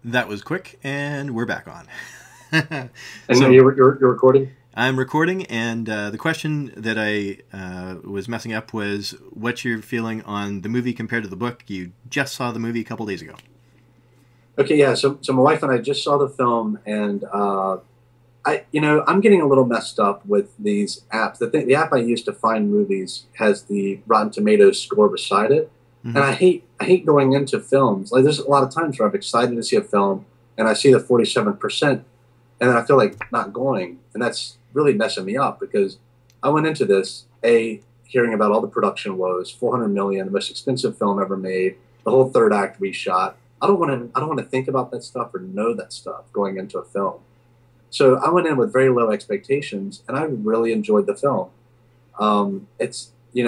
That was quick, and we're back on. And So you're recording? I'm recording, and the question that I was messing up was what you're feeling on the movie compared to the book. You just saw the movie a couple days ago. Okay, yeah. So my wife and I just saw the film, and I'm getting a little messed up with these apps. The app I use to find movies has the Rotten Tomatoes score beside it, and Hmm. I hate going into films. Like, there's a lot of times where I'm excited to see a film, and I see the 47%, and then I feel like not going, and that's really messing me up because I went into this hearing about all the production woes, 400 million, the most expensive film ever made, the whole third act reshot. I don't want to think about that stuff or know that stuff going into a film. So I went in with very low expectations, and I really enjoyed the film.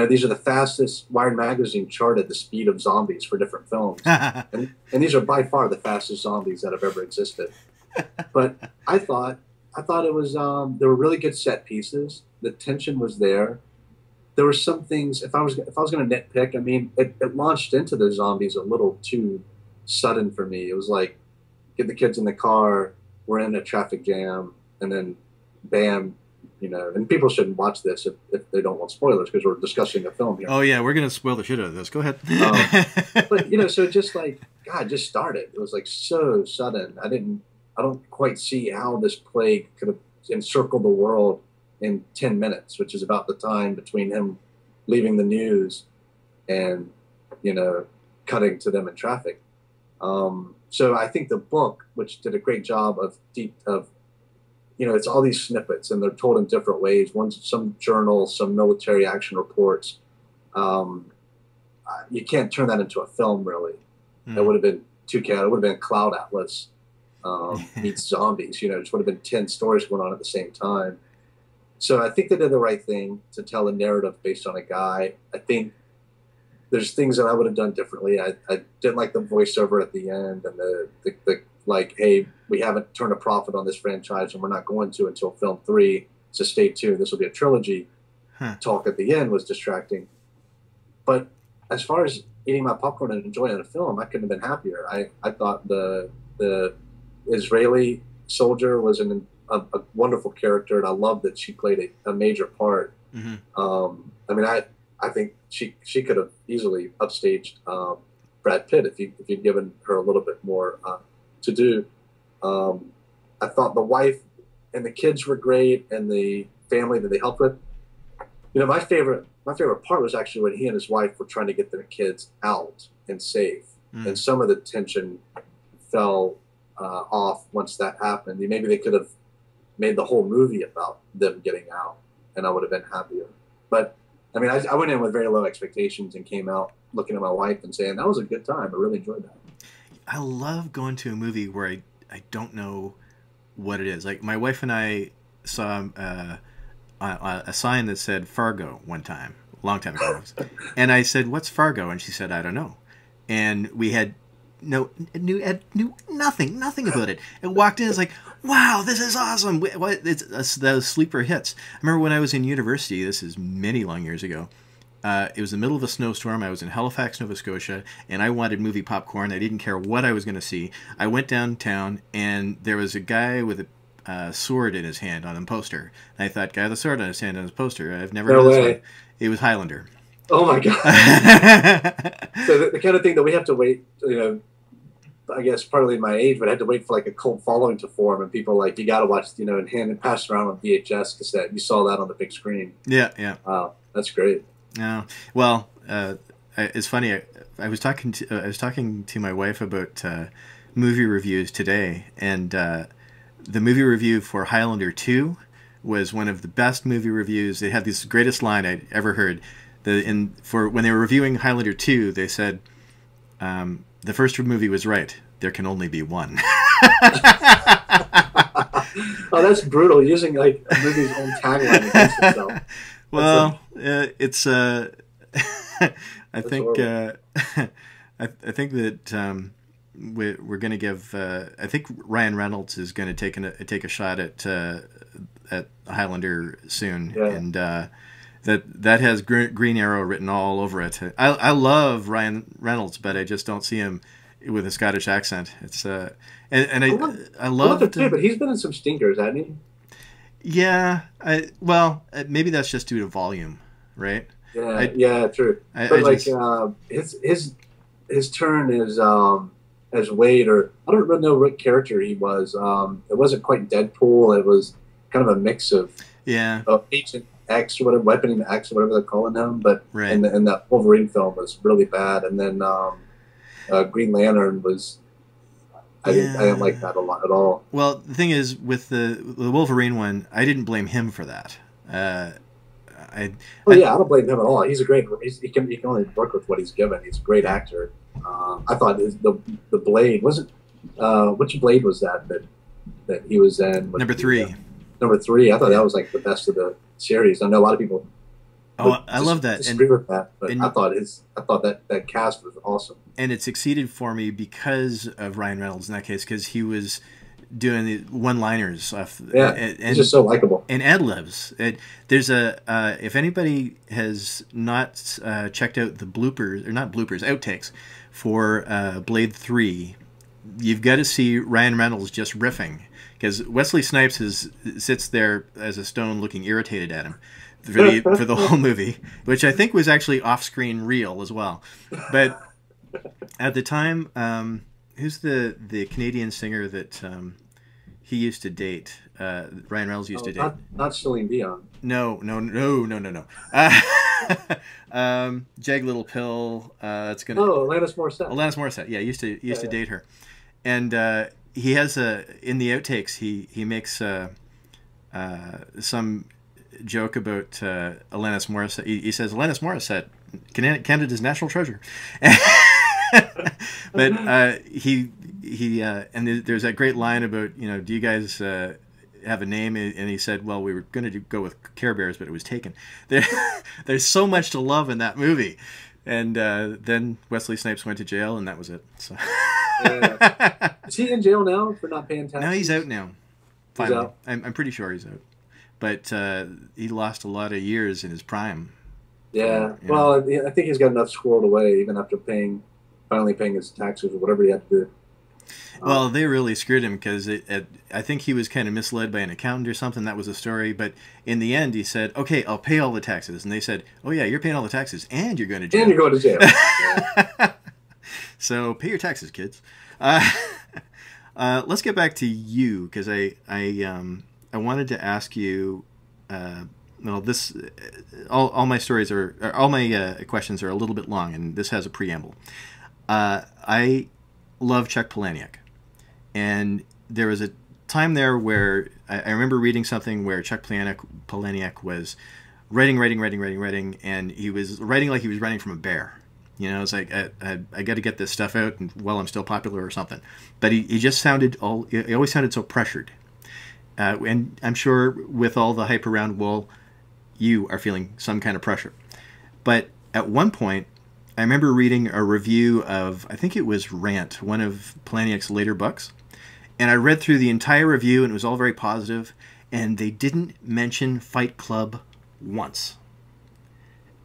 These are the fastest. Wired magazine charted the speed of zombies for different films, and these are by far the fastest zombies that have ever existed. But I thought I thought it was there were really good set pieces. The tension was there. There were some things. If I was going to nitpick, I mean, it launched into the zombies a little too sudden for me. It was like get the kids in the car, we're in a traffic jam, and then bam, And people shouldn't watch this if they don't want spoilers because we're discussing a film here. Oh yeah, we're gonna spoil the shit out of this. Go ahead. But so just like God, just started. It was like so sudden. I don't quite see how this plague could have encircled the world in 10 minutes, which is about the time between him leaving the news and cutting to them in traffic. So I think the book, which did a great job of it's all these snippets and they're told in different ways. One's some journals, some military action reports. You can't turn that into a film, really. That would have been too chaotic. It would have been Cloud Atlas meets zombies. It just would have been 10 stories going on at the same time. So I think they did the right thing to tell a narrative based on a guy. I think there's things that I would have done differently. I didn't like the voiceover at the end and the like, hey, we haven't turned a profit on this franchise and we're not going to until film 3. So stay tuned. This will be a trilogy. Talk at the end was distracting. But as far as eating my popcorn and enjoying the film, I couldn't have been happier. I thought the Israeli soldier was a wonderful character, and I love that she played a major part. I mean, I think she could have easily upstaged Brad Pitt if you'd given her a little bit more to do. I thought the wife and the kids were great, and the family that they helped with. My favorite part was actually when he and his wife were trying to get their kids out and safe, and some of the tension fell off once that happened. Maybe they could have made the whole movie about them getting out, and I would have been happier. But I mean, I went in with very low expectations and came out looking at my wife and saying that was a good time. I really enjoyed that. I love going to a movie where I don't know what it is. Like my wife and I saw a sign that said Fargo one time, a long time ago, and I said, "What's Fargo?" And she said, "I don't know." And we had knew nothing about it. And walked in, it's like, wow, this is awesome. It's the sleeper hits. I remember when I was in university. This is many long years ago. It was the middle of a snowstorm. I was in Halifax, Nova Scotia, and I wanted movie popcorn. I didn't care what I was going to see. I went downtown, and there was a guy with a sword in his hand on a poster. And I thought, guy with a sword on his hand on his poster. I've never heard of this one. It was Highlander. Oh my God. So the kind of thing that we have to wait, I guess partly my age, but I had to wait for like a cult following to form, and people like, you got to watch, and hand and pass around on VHS cassette. You saw that on the big screen. Yeah. Wow, that's great. No, well, it's funny. I was talking to my wife about movie reviews today, and the movie review for Highlander 2 was one of the best movie reviews. They had this greatest line I'd ever heard. When they were reviewing Highlander 2, they said, the first movie was right. There can only be one. Oh, that's brutal. Using like a movie's own tagline against itself. Well, it's. I think. I think that we're going to give. I think Ryan Reynolds is going to take a shot at Highlander soon, Yeah. and that has Green Arrow written all over it. I love Ryan Reynolds, but I just don't see him with a Scottish accent. It's and I I love the loved. kid, but he's been in some stinkers, hasn't he? Yeah, well, maybe that's just due to volume, right? Yeah, I yeah, true. I But like just his turn as Wade, or I don't really know what character he was. It wasn't quite Deadpool. It was kind of a mix of yeah, Agent X or whatever, Weapon X or whatever they're calling him. But right. in that Wolverine film was really bad, and then Green Lantern was I didn't like Yeah. that a lot at all. Well, the thing is, with the Wolverine one, I didn't blame him for that. Uh, I, Oh I yeah, I don't blame him at all. He's a great. He can only work with what he's given. He's a great yeah. actor. I thought the Blade wasn't. Which Blade was that he was in? With Number three. Number three. I thought Yeah. that was like the best of the series. I know a lot of people would Oh, I love that, disagree with that, but and I thought that cast was awesome. and it succeeded for me because of Ryan Reynolds in that case, because he was doing the one-liners off, Yeah, he's just so likable. and ad libs. There's a if anybody has not checked out the bloopers, or not bloopers, outtakes for Blade 3, you've got to see Ryan Reynolds just riffing, because Wesley Snipes sits there as a stone, looking irritated at him for the whole movie, which I think was actually off-screen real as well. But at the time, who's the Canadian singer that he used to date? Ryan Reynolds used to date. Not Celine Dion. No, no, no, no, no, no. Jag Little Pill. That's gonna. Oh, Alanis Morissette. Alanis Morissette. Yeah, used to Yeah. date her, and he has in the outtakes he makes some joke about Alanis Morissette. He says Alanis Morissette, Canada's national treasure. But and there's that great line about, do you guys have a name? And he said, well, we were going to go with Care Bears, but it was taken. There's so much to love in that movie. And then Wesley Snipes went to jail, and that was it. So. Yeah. Is he in jail now for not paying taxes? No, he's out now. He's Finally, out? I'm pretty sure he's out. But he lost a lot of years in his prime. Yeah. You know. Well, I think he's got enough squirreled away, even after finally paying his taxes or whatever he had to do. Well, they really screwed him, because I think he was kind of misled by an accountant or something. That was the story. But in the end, he said, okay, I'll pay all the taxes. And they said, oh, yeah, you're paying all the taxes, and you're going to jail. And you're going to jail. Yeah. So pay your taxes, kids. Let's get back to you, because I wanted to ask you. Well, this all my stories all my questions are a little bit long, and this has a preamble. I love Chuck Palahniuk, and there was a time there where I remember reading something where Chuck Palahniuk was writing, and he was writing like he was running from a bear. It's like I got to get this stuff out while I'm still popular or something. But he just he always sounded so pressured. And I'm sure with all the hype around Wool, you are feeling some kind of pressure. But at one point, I remember reading a review of, I think it was Rant, one of Palahniuk's later books. And I read through the entire review, and it was all very positive. And they didn't mention Fight Club once.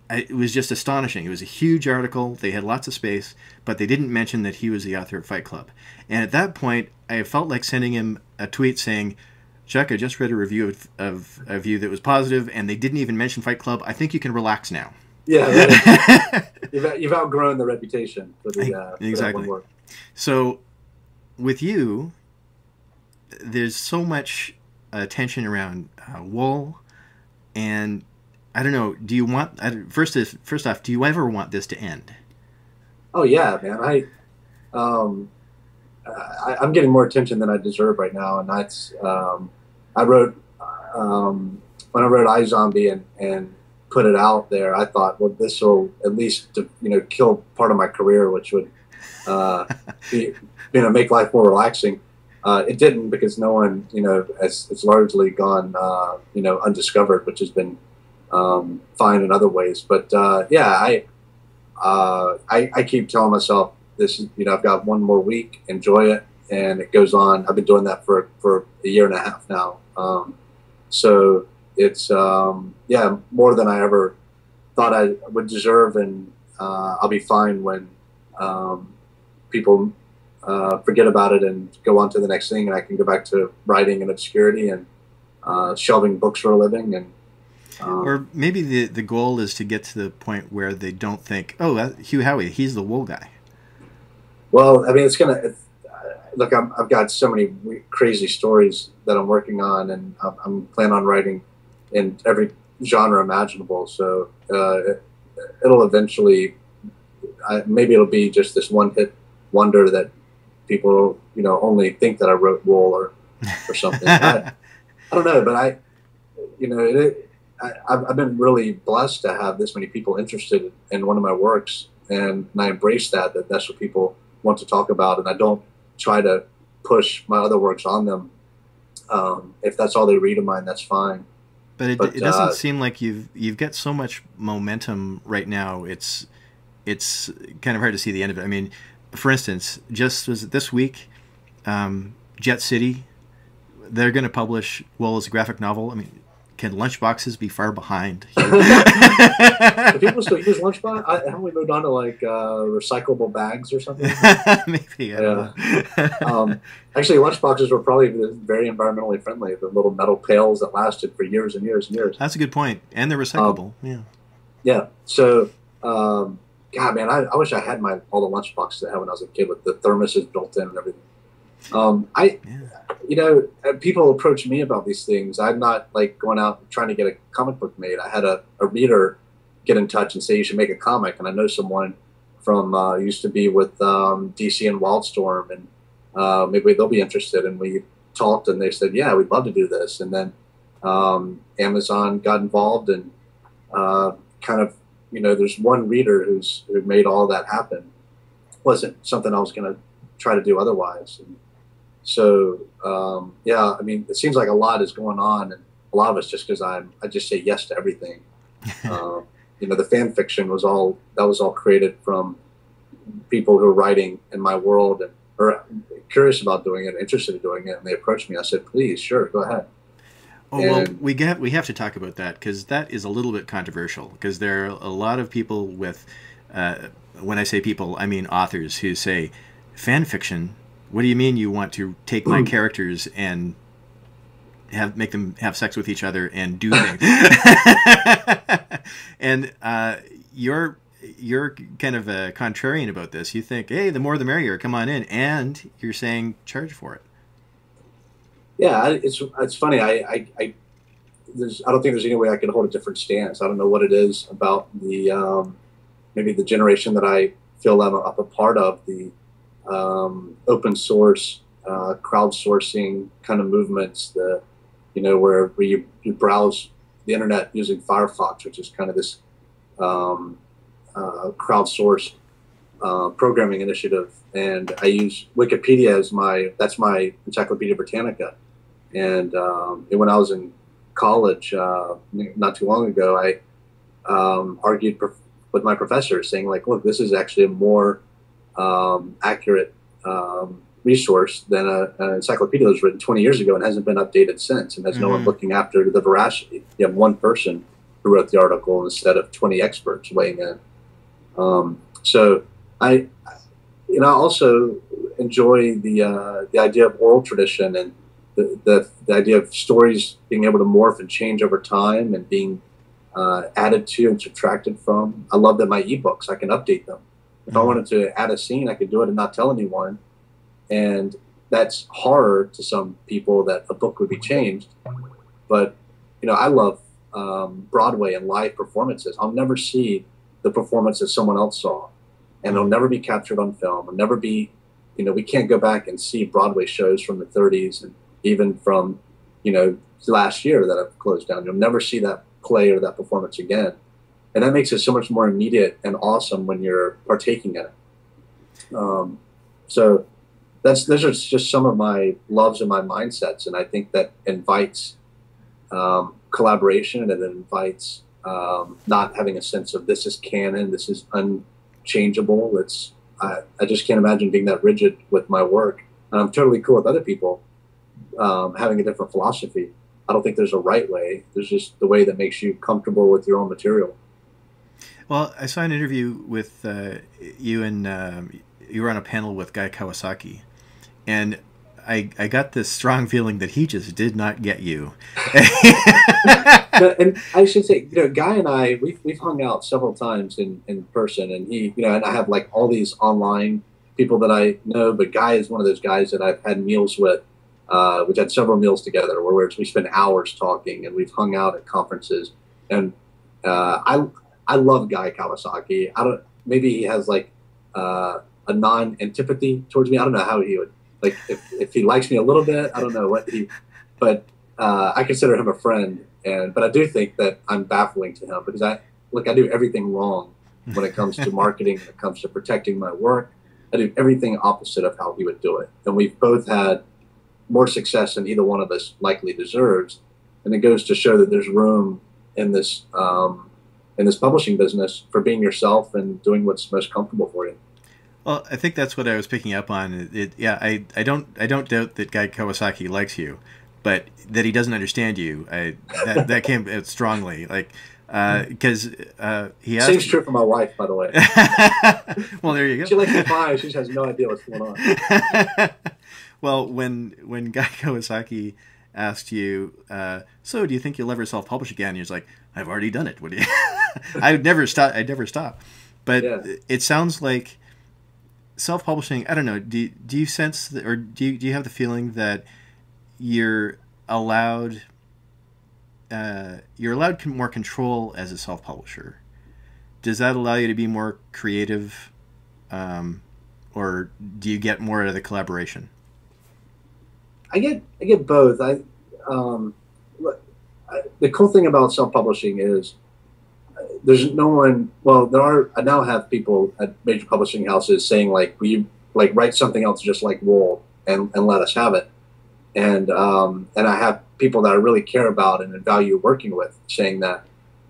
It was just astonishing. It was a huge article. They had lots of space, but they didn't mention that he was the author of Fight Club. And at that point, I felt like sending him a tweet saying, Chuck, I just read a review of you that was positive, and they didn't even mention Fight Club. I think you can relax now. Yeah, you've outgrown the reputation for exactly. that one word. So, with you, there's so much tension around Wool, and I don't know. Do you want first off? Do you ever want this to end? Oh yeah, man. I'm getting more attention than I deserve right now, and that's I wrote when I wrote iZombie and put it out there. I thought, well, this will at least kill part of my career, which would make life more relaxing. It didn't, because no one it's largely gone undiscovered, which has been fine in other ways. But yeah, I keep telling myself this is I've got one more week, enjoy it, and it goes on. I've been doing that for a year and a half now. So it's more than I ever thought I would deserve, and I'll be fine when people forget about it and go on to the next thing, and I can go back to writing in obscurity and shelving books for a living. And or maybe the goal is to get to the point where they don't think, oh, Hugh Howey, he's the wool guy. well, I mean, look. I've got so many crazy stories that I'm working on, and I'm planning on writing in every genre imaginable. So it'll eventually, maybe it'll be just this one hit wonder that people, only think that I wrote wool or something. I don't know, but I've been really blessed to have this many people interested in one of my works, and I embrace that's what people want to talk about, and I don't try to push my other works on them. If that's all they read of mine, that's fine. But it doesn't seem like you've got so much momentum right now. It's kind of hard to see the end of it. I mean, for instance, just was it this week, Jet City, they're going to publish Wool as a graphic novel. I mean, can lunchboxes be far behind? Do people still use lunchbox? Haven't we moved on to like recyclable bags or something? Maybe. I don't know. Actually, lunchboxes were probably very environmentally friendly. The little metal pails that lasted for years and years and years. That's a good point, and they're recyclable. Yeah. Yeah. So, God, man, I wish I had all the lunchboxes I had when I was a kid with the thermoses built in and everything. People approach me about these things. I'm not like going out trying to get a comic book made. I had a reader get in touch and say you should make a comic, and I know someone from used to be with DC and Wildstorm, and maybe they'll be interested. And we talked, and they said, yeah, we'd love to do this. And then Amazon got involved, and there's one reader who made all that happen. It wasn't something I was going to try to do otherwise. And so, I mean, it seems like a lot is going on, and a lot of it's just because I just say yes to everything. The fan fiction was all created from people who are writing in my world and are curious about doing it, interested in doing it, and they approached me. I said, please, sure, go ahead. Oh, well, we have to talk about that, because that is a little bit controversial, because there are a lot of people with, when I say people, I mean authors, who say, fan fiction, what do you mean you want to take my characters and make them have sex with each other and do things? And you're kind of a contrarian about this. You think, hey, the more the merrier, come on in, and you're saying charge for it. Yeah, it's funny. I don't think there's any way I can hold a different stance. I don't know what it is about the maybe the generation that I feel I'm a part of, the open source, crowdsourcing kind of movements, where you browse the internet using Firefox, which is kind of this crowdsourced programming initiative, and I use Wikipedia as that's my Encyclopedia Britannica. And when I was in college, not too long ago, I argued with my professor, saying like, look, this is actually a more accurate resource than an encyclopedia that was written 20 years ago and hasn't been updated since, and has no one looking after the veracity. You have one person who wrote the article instead of 20 experts weighing in. So I also enjoy the idea of oral tradition, and the idea of stories being able to morph and change over time and being added to and subtracted from. I love that my ebooks, I can update them. If I wanted to add a scene, I could do it and not tell anyone. And that's horror to some people that a book would be changed. But, I love Broadway and live performances. I'll never see the performance that someone else saw. And it'll never be captured on film. It'll never be, we can't go back and see Broadway shows from the 30s and even from, last year that I've closed down. You'll never see that play or that performance again. And that makes it so much more immediate and awesome when you're partaking in it. So those are just some of my loves and my mindsets. And I think that invites collaboration, and it invites not having a sense of this is canon, this is unchangeable. I just can't imagine being that rigid with my work. And I'm totally cool with other people having a different philosophy. I don't think there's a right way. There's just the way that makes you comfortable with your own material. Well, I saw an interview with you and you were on a panel with Guy Kawasaki, and I got this strong feeling that he just did not get you. And I should say, Guy and I, we've hung out several times in person, and he, and I have like all these online people that I know, but Guy is one of those guys that I've had meals with. We've had several meals together where we spend hours talking, and we've hung out at conferences. And I love Guy Kawasaki. Maybe he has like a non-antipathy towards me. I don't know how he would, like, if he likes me a little bit. I don't know but I consider him a friend. But I do think that I'm baffling to him because I do everything wrong when it comes to marketing, when it comes to protecting my work. I do everything opposite of how he would do it. And we've both had more success than either one of us likely deserves. And it goes to show that there's room in this publishing business for being yourself and doing what's most comfortable for you. Well, I think that's what I was picking up on. I don't doubt that Guy Kawasaki likes you, but that he doesn't understand you. That came out strongly, like because he asked. Same's true for my wife, by the way. Well, there you go. She likes me fine. She just has no idea what's going on. Well, when Guy Kawasaki asked you, so do you think you'll ever self-publish again? You're like, I've already done it. What do you? I'd never stop. But yeah. It sounds like self-publishing. I don't know. Do you sense or do you have the feeling that you're allowed more control as a self-publisher? Does that allow you to be more creative, or do you get more out of the collaboration? I get both. The cool thing about self-publishing is there's no one. Well, I now have people at major publishing houses saying like, "Will you like write something else just like Wool and let us have it?" And I have people that I really care about and value working with saying that.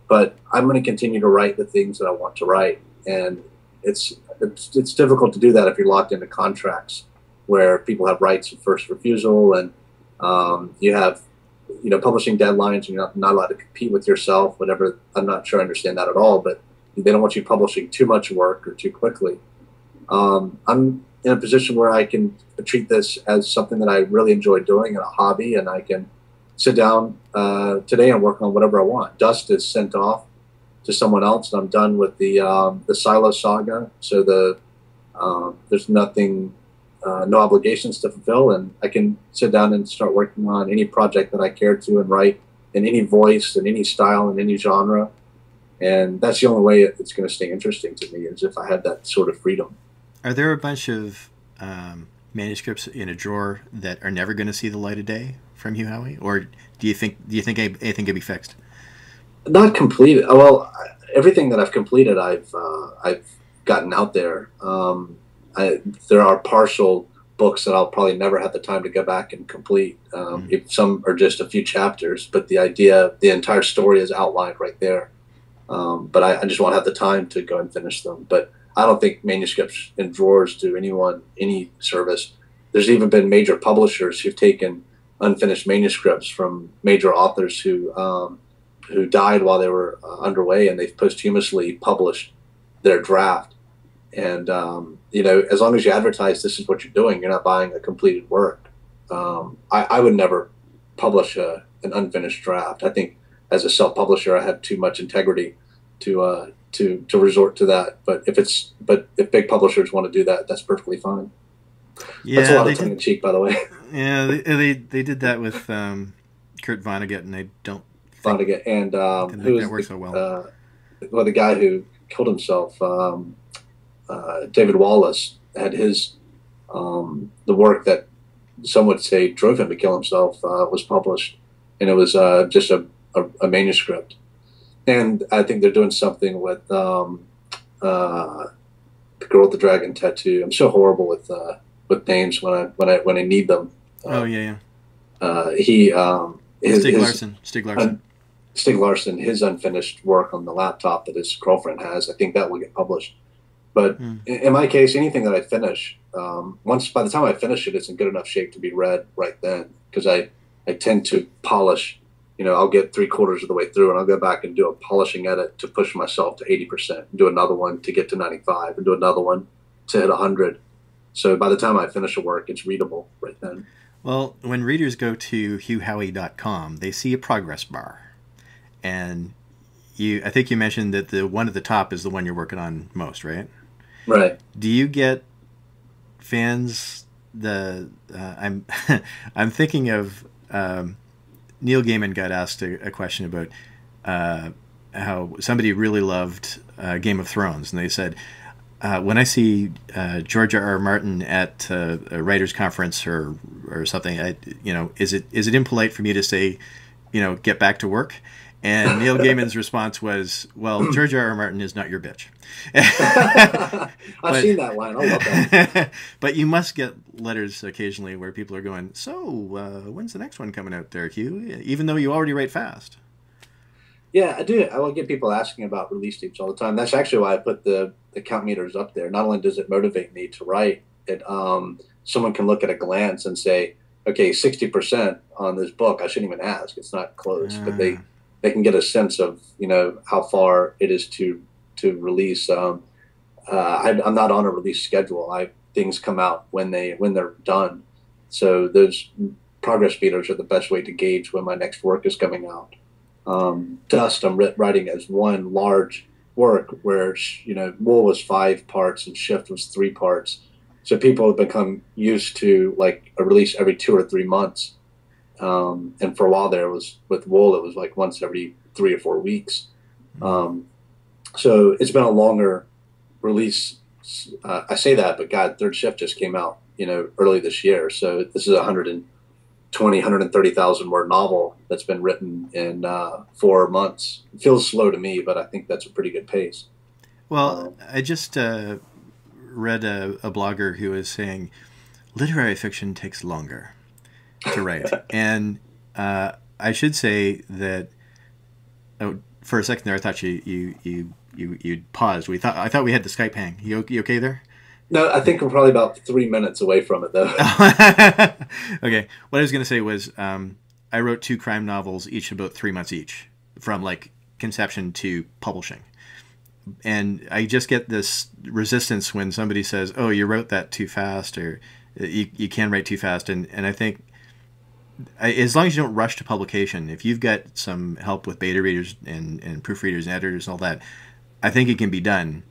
But I'm going to continue to write the things that I want to write, and it's difficult to do that if you're locked into contracts where people have rights of first refusal, and you have publishing deadlines, and you're not allowed to compete with yourself. Whatever, I'm not sure I understand that at all, but they don't want you publishing too much work or too quickly. I'm in a position where I can treat this as something that I really enjoy doing and a hobby, and I can sit down today and work on whatever I want. Dust is sent off to someone else, and I'm done with the Silo saga. So there's nothing, no obligations to fulfill, and I can sit down and start working on any project that I care to and write in any voice, in any style, in any genre. And that's the only way it's going to stay interesting to me, is if I had that sort of freedom. Are there a bunch of manuscripts in a drawer that are never going to see the light of day from Hugh Howey, or do you think anything can be fixed? Not completed. Well, everything that I've completed, I've gotten out there. There are partial books that I'll probably never have the time to go back and complete. If some are just a few chapters, but the entire story is outlined right there. But I just won't have the time to go and finish them. But I don't think manuscripts in drawers do anyone any service. There's even been major publishers who've taken unfinished manuscripts from major authors who died while they were underway, and they've posthumously published their draft. And as long as you advertise this is what you're doing, you're not buying a completed work. I would never publish an unfinished draft. I think as a self-publisher, I have too much integrity to resort to that. But if big publishers want to do that, that's perfectly fine. Yeah, that's a lot of tongue in cheek, by the way. Yeah, they did that with Kurt Vonnegut, and they don't. Vonnegut and who that works so well. The guy who killed himself, David Wallace, had his the work that some would say drove him to kill himself was published, and it was just a manuscript. And I think they're doing something with the girl with the dragon tattoo. I'm so horrible with names when I need them. Stig Larsson, his unfinished work on the laptop that his girlfriend has, I think that will get published. But in my case, anything that I finish, by the time I finish it, it's in good enough shape to be read right then, because I tend to polish. I'll get 3/4 of the way through, and I'll go back and do a polishing edit to push myself to 80%, and do another one to get to 95, and do another one to hit 100. So by the time I finish a work, it's readable right then. Well, when readers go to hughhowey.com, they see a progress bar. And I think you mentioned that the one at the top is the one you're working on most, right? Right. Do you get fans? I'm I'm thinking of Neil Gaiman got asked a question about how somebody really loved Game of Thrones, and they said, when I see George R. R. Martin at a writers' conference or something, is it impolite for me to say, get back to work? And Neil Gaiman's response was, well, George R. R. Martin is not your bitch. I've seen that line. I love that. But you must get letters occasionally where people are going, so when's the next one coming out there, Hugh? Even though you already write fast. Yeah, I do. I will get people asking about release dates all the time. That's actually why I put the count meters up there. Not only does it motivate me to write, someone can look at a glance and say, okay, 60% on this book. I shouldn't even ask. It's not close. But they can get a sense of, how far it is to release. I'm not on a release schedule. Things come out when they're done. So those progress meters are the best way to gauge when my next work is coming out. Dust I'm writing as one large work where Wool was 5 parts and Shift was 3 parts, so people have become used to like a release every 2 or 3 months, and for a while there was with Wool it was like once every 3 or 4 weeks. So it's been a longer release. I say that, but God, Third Shift just came out early this year, so this is 130,000 word novel that's been written in 4 months. It feels slow to me, but I think that's a pretty good pace. Well, I just read a blogger who was saying literary fiction takes longer to write. And I should say that for a second there, I thought you paused. I thought we had the Skype hang. You okay there? No, I think we're probably about 3 minutes away from it, though. Okay. What I was going to say was I wrote 2 crime novels, each about 3 months each, from like conception to publishing. And I just get this resistance when somebody says, oh, you wrote that too fast, or you can write too fast. And I think as long as you don't rush to publication, if you've got some help with beta readers and proofreaders and editors and all that, I think it can be done.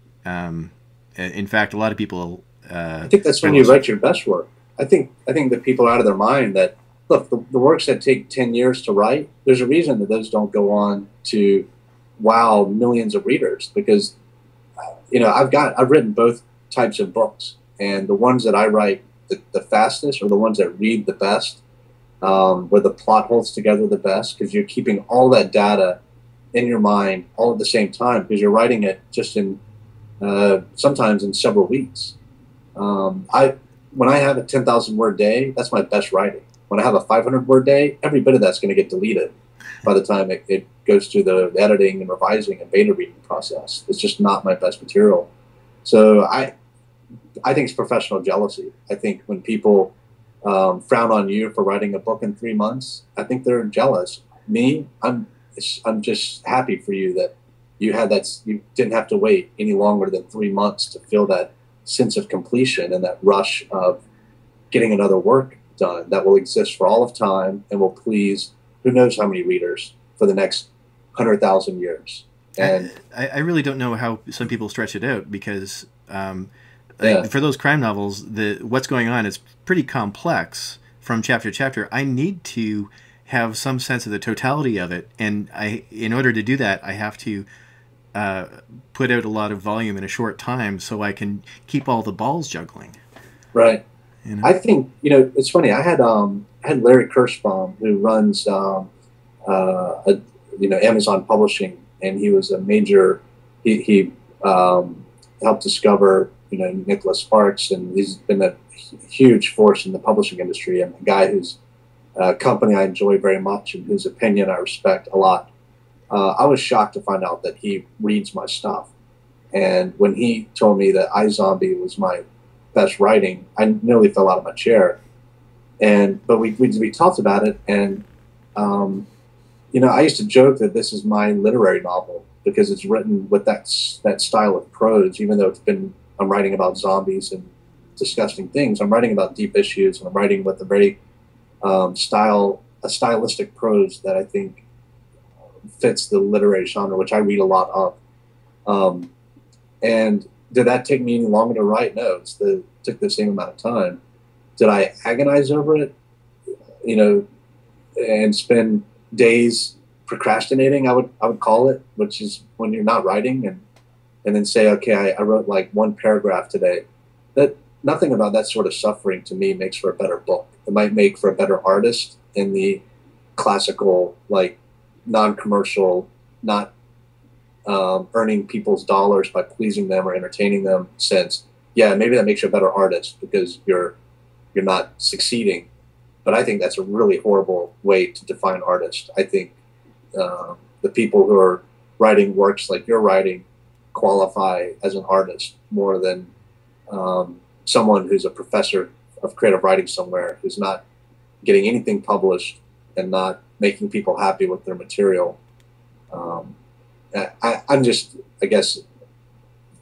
In fact, a lot of people. I think that's when you write your best work. I think that people are out of their mind that, look, the works that take 10 years to write, there's a reason that those don't go on to wow millions of readers, because, I've written both types of books, and the ones that I write the fastest are the ones that read the best, where the plot holds together the best, because you're keeping all that data in your mind all at the same time, because you're writing it just in sometimes in several weeks. When I have a 10,000 word day, that's my best writing. When I have a 500 word day, every bit of that's going to get deleted by the time it goes through the editing and revising and beta reading process. It's just not my best material. So I think it's professional jealousy. I think when people frown on you for writing a book in 3 months, I think they're jealous. Me, I'm just happy for you that you didn't have to wait any longer than 3 months to feel that sense of completion and that rush of getting another work done that will exist for all of time and will please who knows how many readers for the next 100,000 years. And I really don't know how some people stretch it out, because for those crime novels, what's going on is pretty complex from chapter to chapter. I need to have some sense of the totality of it, and in order to do that, I have to put out a lot of volume in a short time so I can keep all the balls juggling. Right. I think it's funny. I had Larry Kirschbaum, who runs Amazon Publishing, and he was a major. He helped discover Nicholas Sparks, and he's been a huge force in the publishing industry, and a guy whose company I enjoy very much and whose opinion I respect a lot. I was shocked to find out that he reads my stuff. And when he told me that iZombie was my best writing, I nearly fell out of my chair. But we talked about it, and I used to joke that this is my literary novel because it's written with that style of prose, even though it's been I'm writing about zombies and disgusting things. I'm writing about deep issues, and I'm writing with a very stylistic prose that I think fits the literary genre, which I read a lot of. And did that take me any longer to write? No, it took the same amount of time. Did I agonize over it? You know, and spend days procrastinating, I would call it, which is when you're not writing, and then say, okay, I wrote like one paragraph today. That nothing about that sort of suffering to me makes for a better book. It might make for a better artist in the classical, like non-commercial, not earning people's dollars by pleasing them or entertaining them sense. Yeah, maybe that makes you a better artist because you're not succeeding. But I think that's a really horrible way to define artist. I think the people who are writing works like you're writing qualify as an artist more than someone who's a professor of creative writing somewhere who's not getting anything published and not making people happy with their material. I'm just, I guess,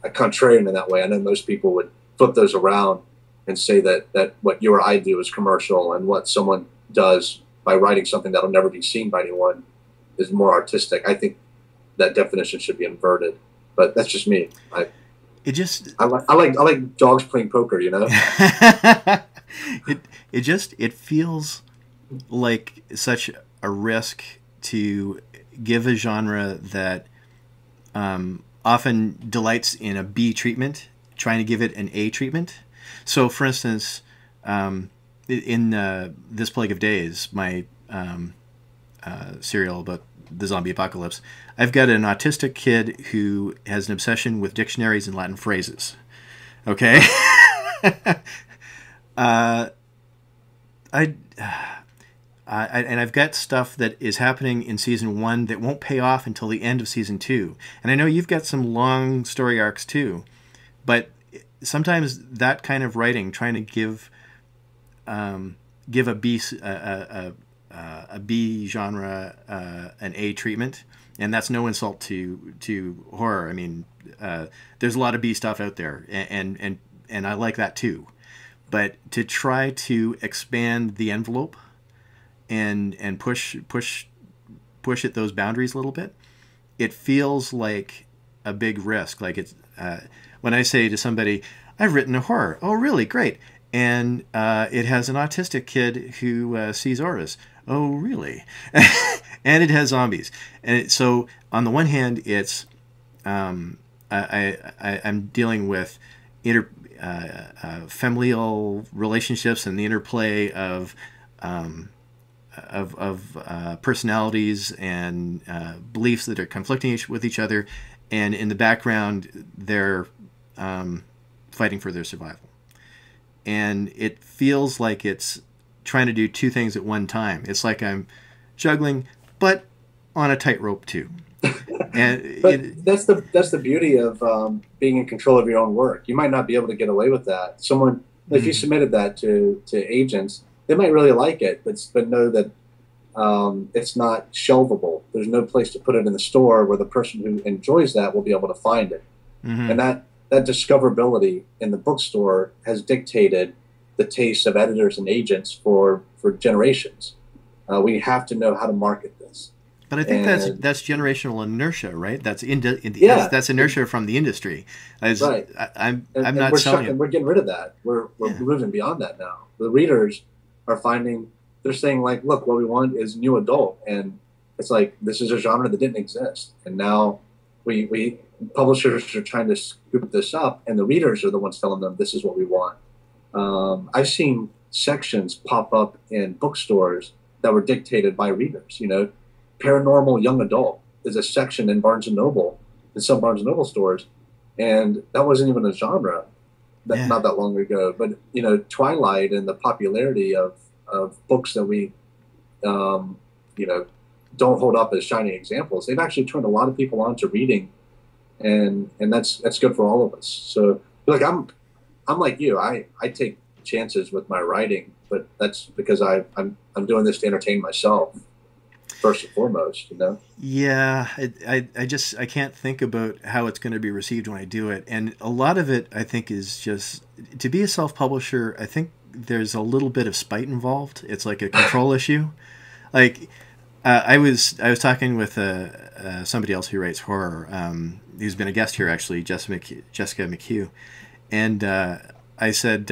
a contrarian in that way. I know most people would flip those around and say that what you or I do is commercial, and what someone does by writing something that'll never be seen by anyone is more artistic. I think that definition should be inverted, but that's just me. I like dogs playing poker, you know. it feels like such a risk to give a genre that often delights in a B treatment, trying to give it an A treatment. So, for instance, in This Plague of Days, my serial about the zombie apocalypse, I've got an autistic kid who has an obsession with dictionaries and Latin phrases. Okay? And I've got stuff that is happening in season 1 that won't pay off until the end of season 2. And I know you've got some long story arcs too, but sometimes that kind of writing, trying to give a B genre an A treatment, and that's no insult to horror. I mean, there's a lot of B stuff out there, and I like that too. But to try to expand the envelope and push at those boundaries a little bit, it feels like a big risk. Like it's when I say to somebody, I've written a horror. Oh, really? Great. And it has an autistic kid who sees auras. Oh, really? And it has zombies. And so on the one hand, it's I'm dealing with familial relationships and the interplay of personalities and beliefs that are conflicting with each other, and in the background they're fighting for their survival. And it feels like it's trying to do two things at one time. It's like I'm juggling, but on a tightrope too. And that's the beauty of being in control of your own work. You might not be able to get away with that. Someone, if you submitted that to agents, they might really like it, but know that it's not shelvable. There's no place to put it in the store where the person who enjoys that will be able to find it. Mm-hmm. And that discoverability in the bookstore has dictated the tastes of editors and agents for generations. We have to know how to market this. But I think that's generational inertia, right? That's that's inertia from the industry. Right. I'm not selling it. We're getting rid of that. We're moving beyond that now. The readers are finding, they're saying like, look, what we want is new adult, and it's like this is a genre that didn't exist, and now we publishers are trying to scoop this up, and the readers are the ones telling them this is what we want. I've seen sections pop up in bookstores that were dictated by readers. You know, paranormal young adult is a section in Barnes and Noble, in some Barnes and Noble stores, and that wasn't even a genre not that long ago. But you know, Twilight and the popularity of books that we don't hold up as shining examples, they've actually turned a lot of people on to reading, and that's good for all of us. So like I'm like you, I take chances with my writing, but that's because I'm doing this to entertain myself. first and foremost, you know? Yeah, I can't think about how it's going to be received when I do it. And a lot of it, I think, is just to be a self-publisher. I think there's a little bit of spite involved. It's like a control issue. Like I was talking with somebody else who writes horror, who's been a guest here actually, Jessica McHugh, and I said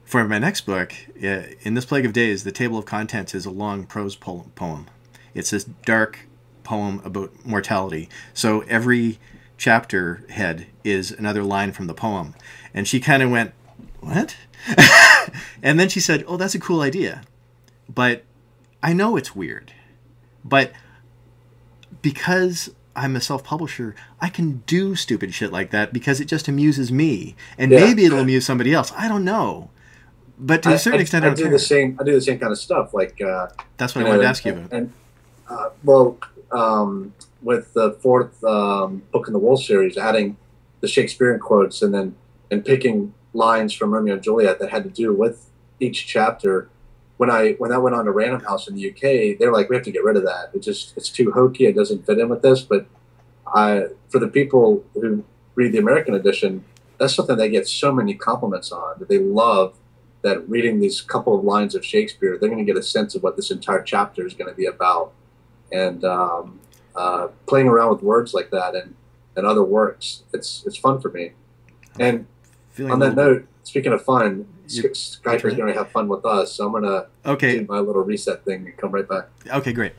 for my next book, in this Plague of Days, the table of contents is a long prose poem. It's this dark poem about mortality. So every chapter head is another line from the poem. And she kind of went, what? And then she said, oh, that's a cool idea. But I know it's weird. But because I'm a self-publisher, I can do stupid shit like that because it just amuses me. And maybe it'll amuse somebody else. I don't know. But to a certain extent, I do the same kind of stuff. Like that's what I wanted to ask you about. And with the fourth book in the Wolf series, adding the Shakespearean quotes and picking lines from Romeo and Juliet that had to do with each chapter. When that went on to Random House in the UK, they were like, we have to get rid of that. It's too hokey. It doesn't fit in with this. But for the people who read the American edition, that's something they get so many compliments on, that they love, that reading these couple of lines of Shakespeare, they're going to get a sense of what this entire chapter is going to be about. And playing around with words like that and other works, it's fun for me. And on that note, speaking of fun, Skype is going to have fun with us, so I'm going to do my little reset thing and come right back. Okay, great.